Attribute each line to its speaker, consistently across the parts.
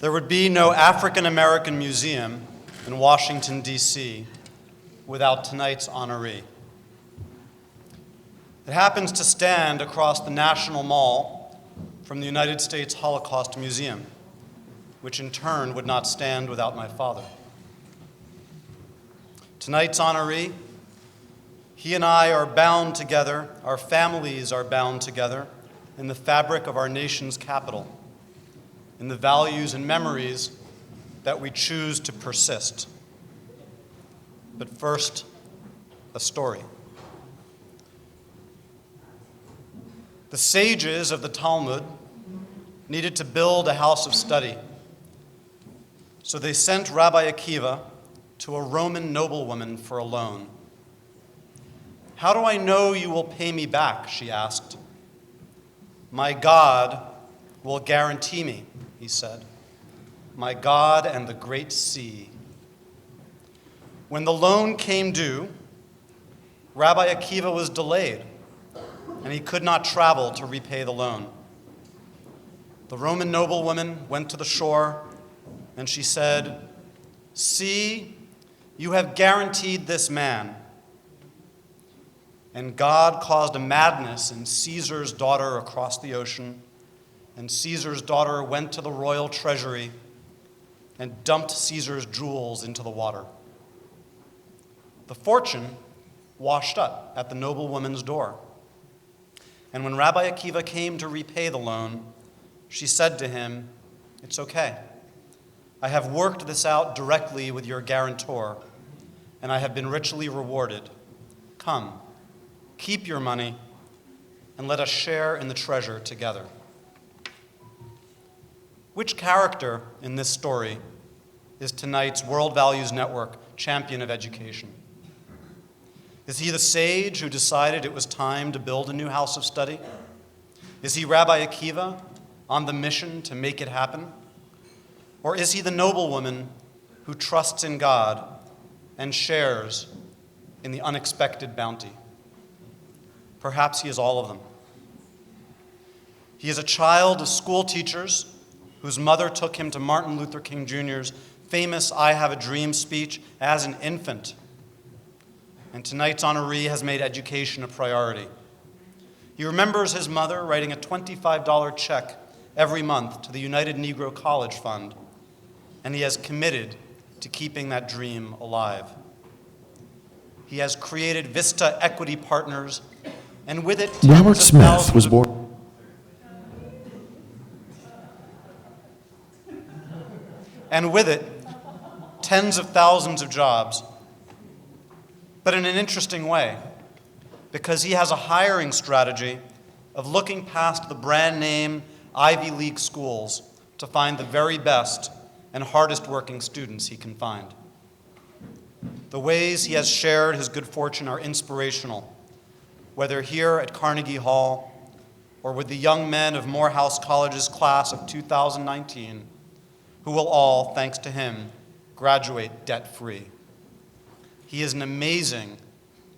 Speaker 1: There would be no African American Museum in Washington, D.C. without tonight's honoree. It happens to stand across the National Mall from the United States Holocaust Museum, which in turn would not stand without my father. Tonight's honoree, he and I are bound together, our families are bound together in the fabric of our nation's capital, in the values and memories that we choose to persist. But first, a story. The sages of the Talmud needed to build a house of study, so they sent Rabbi Akiva to a Roman noblewoman for a loan. "How do I know you will pay me back?" she asked. "My God will guarantee me," he said. "My God and the great sea." When the loan came due, Rabbi Akiva was delayed, and he could not travel to repay the loan. The Roman noblewoman went to the shore, and she said, "See, you have guaranteed this man." And God caused a madness in Caesar's daughter across the ocean, and Caesar's daughter went to the royal treasury and dumped Caesar's jewels into the water. The fortune washed up at the noblewoman's door. And when Rabbi Akiva came to repay the loan, she said to him, "It's okay. I have worked this out directly with your guarantor, and I have been richly rewarded. Come, keep your money, and let us share in the treasure together." Which character in this story is tonight's World Values Network champion of education? Is he the sage who decided it was time to build a new house of study? Is he Rabbi Akiva on the mission to make it happen? Or is he the noblewoman who trusts in God and shares in the unexpected bounty? Perhaps he is all of them. He is a child of school teachers whose mother took him to Martin Luther King Jr.'s famous "I Have a Dream" speech as an infant. And tonight's honoree has made education a priority. He remembers his mother writing a $25 check every month to the United Negro College Fund, and he has committed to keeping that dream alive. He has created Vista Equity Partners, and with it,
Speaker 2: Robert Smith was born.
Speaker 1: And with it, tens of thousands of jobs. But in an interesting way, because he has a hiring strategy of looking past the brand name Ivy League schools to find the very best and hardest working students he can find. The ways he has shared his good fortune are inspirational, whether here at Carnegie Hall or with the young men of Morehouse College's class of 2019, who will all, thanks to him, graduate debt-free. He is an amazing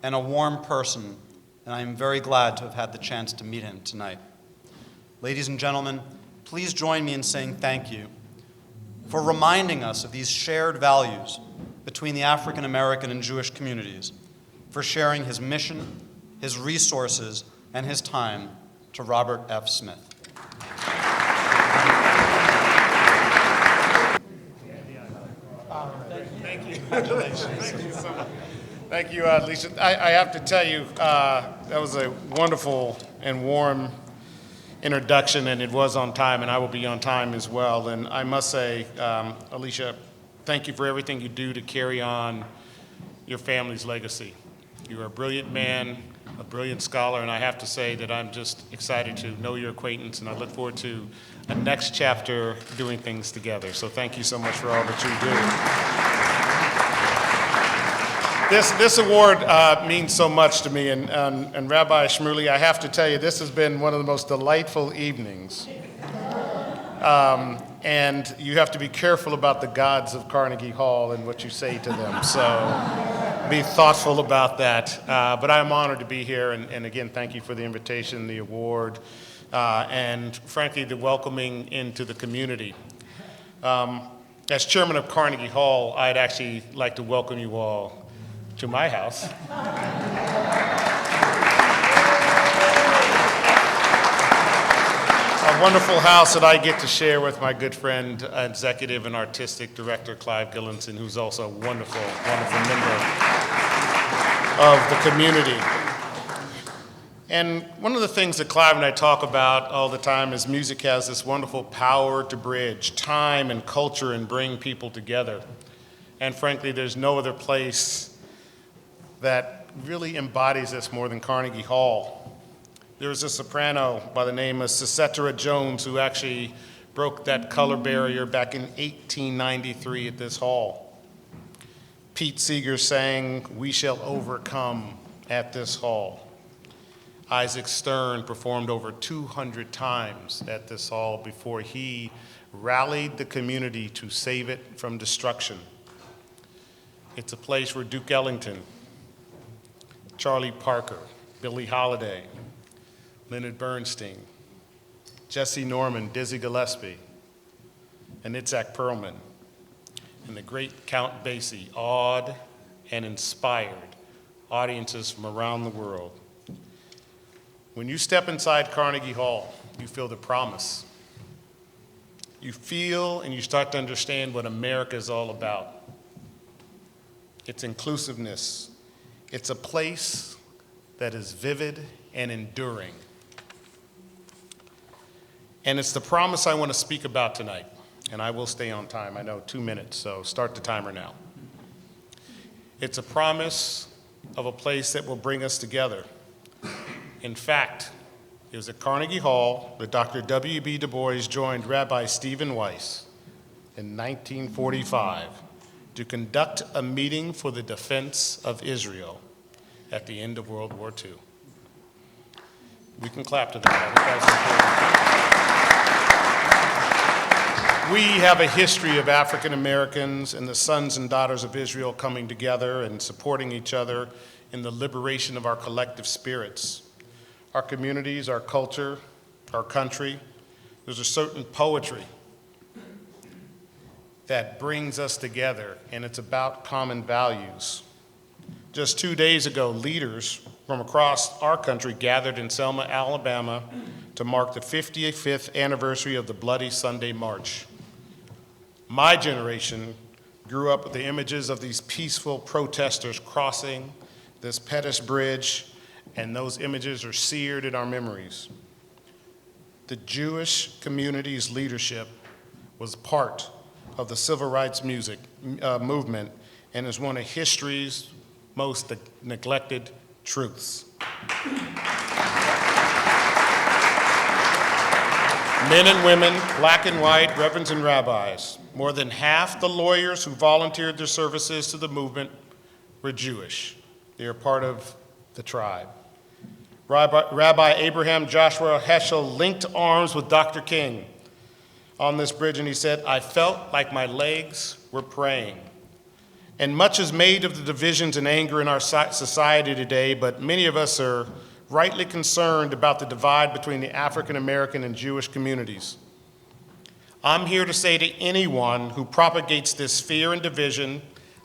Speaker 1: and a warm person, and I am very glad to have had the chance to meet him tonight. Ladies and gentlemen, please join me in saying thank you for reminding us of these shared values between the African American and Jewish communities, for sharing his mission, his resources, and his time to Robert F. Smith.
Speaker 3: Thank you. Congratulations. Thank you so much. Thank you, Lisa. I have to tell you, that was a wonderful and warm introduction, and it was on time, and I will be on time as well. And I must say, Alicia, thank you for everything you do to carry on your family's legacy. You're a brilliant man, a brilliant scholar, and I have to say that I'm just excited to know your acquaintance, and I look forward to a next chapter doing things together. So thank you so much for all that you do. This award means so much to me, and Rabbi Shmuley, I have to tell you, this has been one of the most delightful evenings. And you have to be careful about the gods of Carnegie Hall and what you say to them, so be thoughtful about that. But I am honored to be here, and again, thank you for the invitation, the award, and frankly, the welcoming into the community. As chairman of Carnegie Hall, I'd actually like to welcome you all to my house. A wonderful house that I get to share with my good friend, executive and artistic director Clive Gillinson, who's also a wonderful, wonderful member of the community. And one of the things that Clive and I talk about all the time is music has this wonderful power to bridge time and culture and bring people together. And frankly, there's no other place that really embodies this more than Carnegie Hall. There's a soprano by the name of Siseta Jones who actually broke that color barrier back in 1893 at this hall. Pete Seeger sang "We Shall Overcome" at this hall. Isaac Stern performed over 200 times at this hall before he rallied the community to save it from destruction. It's a place where Duke Ellington, Charlie Parker, Billie Holiday, Leonard Bernstein, Jesse Norman, Dizzy Gillespie, and Itzhak Perlman, and the great Count Basie awed and inspired audiences from around the world. When you step inside Carnegie Hall, you feel the promise. You feel and you start to understand what America is all about. It's inclusiveness. It's a place that is vivid and enduring. And it's the promise I want to speak about tonight. And I will stay on time. I know 2 minutes, so start the timer now. It's a promise of a place that will bring us together. In fact, it was at Carnegie Hall that Dr. W.B. Du Bois joined Rabbi Stephen Weiss in 1945 to conduct a meeting for the defense of Israel at the end of World War II. We can clap to that. I think that's important. We have a history of African Americans and the sons and daughters of Israel coming together and supporting each other in the liberation of our collective spirits. Our communities, our culture, our country. There's a certain poetry that brings us together, and it's about common values. Just 2 days ago, leaders from across our country gathered in Selma, Alabama to mark the 55th anniversary of the Bloody Sunday March. My generation grew up with the images of these peaceful protesters crossing this Pettus Bridge, and those images are seared in our memories. The Jewish community's leadership was part of the civil rights movement and is one of history's most neglected truths. Men and women, black and white, reverends and rabbis, more than half the lawyers who volunteered their services to the movement were Jewish. They are part of the tribe. Rabbi Abraham Joshua Heschel linked arms with Dr. King on this bridge, and he said, "I felt like my legs were praying." And much is made of the divisions and anger in our society today, but many of us are rightly concerned about the divide between the African American and Jewish communities. I'm here to say to anyone who propagates this fear and division,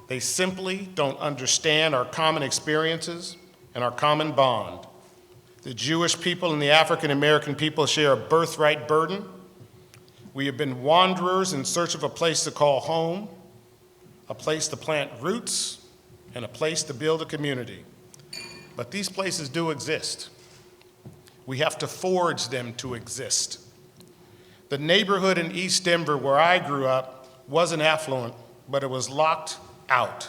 Speaker 3: they simply don't understand our common experiences and our common bond. The Jewish people and the African American people share a birthright burden. We have been wanderers in search of a place to call home, a place to plant roots, and a place to build a community. But these places do exist. We have to forge them to exist. The neighborhood in East Denver where I grew up wasn't affluent, but it was locked out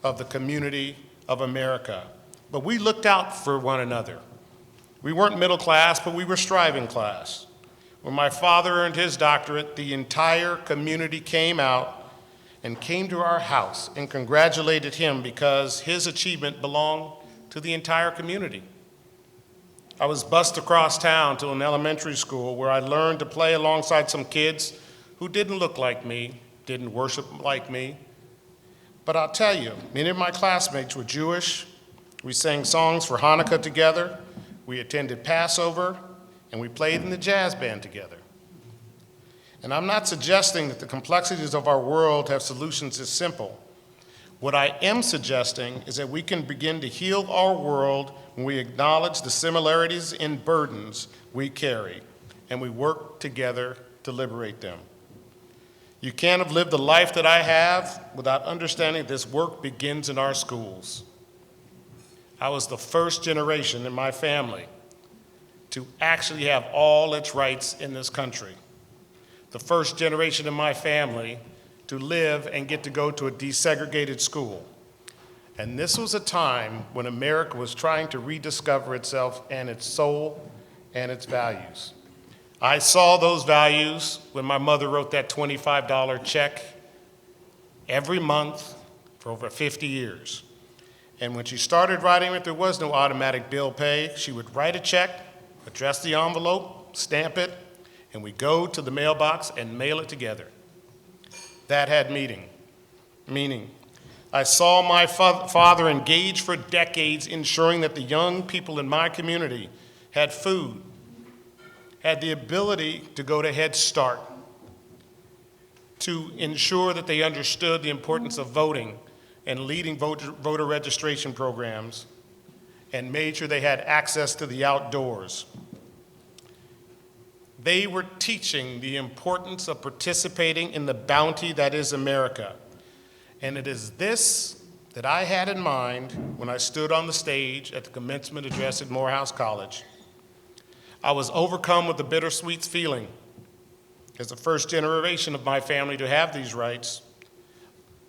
Speaker 3: of the community of America. But we looked out for one another. We weren't middle class, but we were striving class. When my father earned his doctorate, the entire community came out and came to our house and congratulated him because his achievement belonged to the entire community. I was bused across town to an elementary school where I learned to play alongside some kids who didn't look like me, didn't worship like me. But I'll tell you, many of my classmates were Jewish. We sang songs for Hanukkah together. We attended Passover, and we played in the jazz band together. And I'm not suggesting that the complexities of our world have solutions as simple. What I am suggesting is that we can begin to heal our world when we acknowledge the similarities and burdens we carry, and we work together to liberate them. You can't have lived the life that I have without understanding this work begins in our schools. I was the first generation in my family to actually have all its rights in this country. The first generation in my family to live and get to go to a desegregated school. And this was a time when America was trying to rediscover itself and its soul and its values. I saw those values when my mother wrote that $25 check every month for over 50 years. And when she started writing it, there was no automatic bill pay. She would write a check, address the envelope, stamp it, and we'd go to the mailbox and mail it together. That had meaning. I saw my father engage for decades ensuring that the young people in my community had food, had the ability to go to Head Start, to ensure that they understood the importance of voting and leading voter registration programs, and made sure they had access to the outdoors. They were teaching the importance of participating in the bounty that is America. And it is this that I had in mind when I stood on the stage at the commencement address at Morehouse College. I was overcome with the bittersweet feeling, as the first generation of my family to have these rights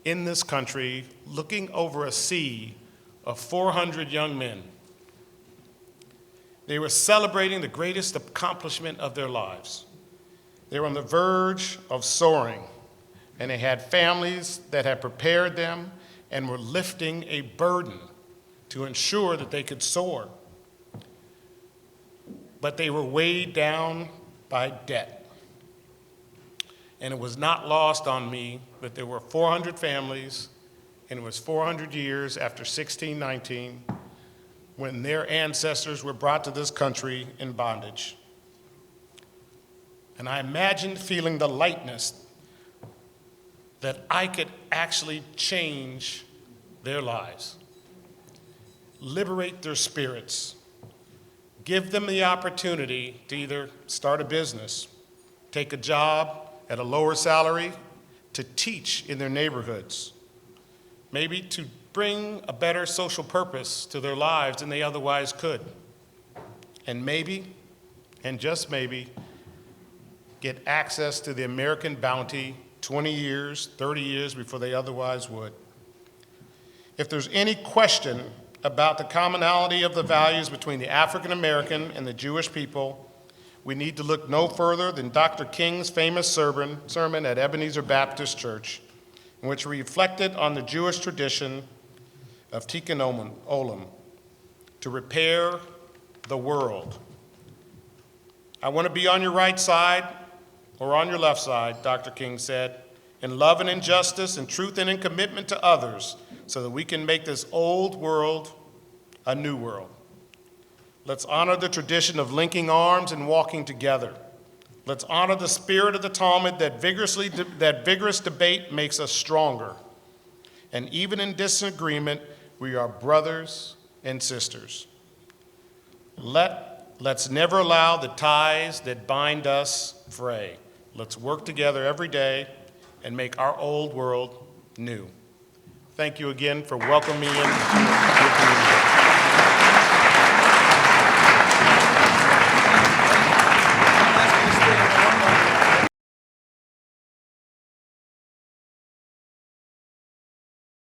Speaker 3: in this country, looking over a sea of 400 young men. They were celebrating the greatest accomplishment of their lives. They were on the verge of soaring, and they had families that had prepared them and were lifting a burden to ensure that they could soar. But they were weighed down by debt. And it was not lost on me that there were 400 families, and it was 400 years after 1619 when their ancestors were brought to this country in bondage. And I imagined feeling the lightness that I could actually change their lives, liberate their spirits, give them the opportunity to either start a business, take a job at a lower salary, to teach in their neighborhoods, maybe to bring a better social purpose to their lives than they otherwise could. And maybe, and just maybe, get access to the American bounty 20 years, 30 years before they otherwise would. If there's any question about the commonality of the values between the African American and the Jewish people, we need to look no further than Dr. King's famous sermon at Ebenezer Baptist Church, in which he reflected on the Jewish tradition of Tikkun Olam, to repair the world. I want to be on your right side or on your left side, Dr. King said, in love and in justice, in truth and in commitment to others, so that we can make this old world a new world. Let's honor the tradition of linking arms and walking together. Let's honor the spirit of the Talmud that vigorous debate makes us stronger. And even in disagreement, we are brothers and sisters. Let's never allow the ties that bind us fray. Let's work together every day and make our old world new. Thank you again for welcoming me in your community.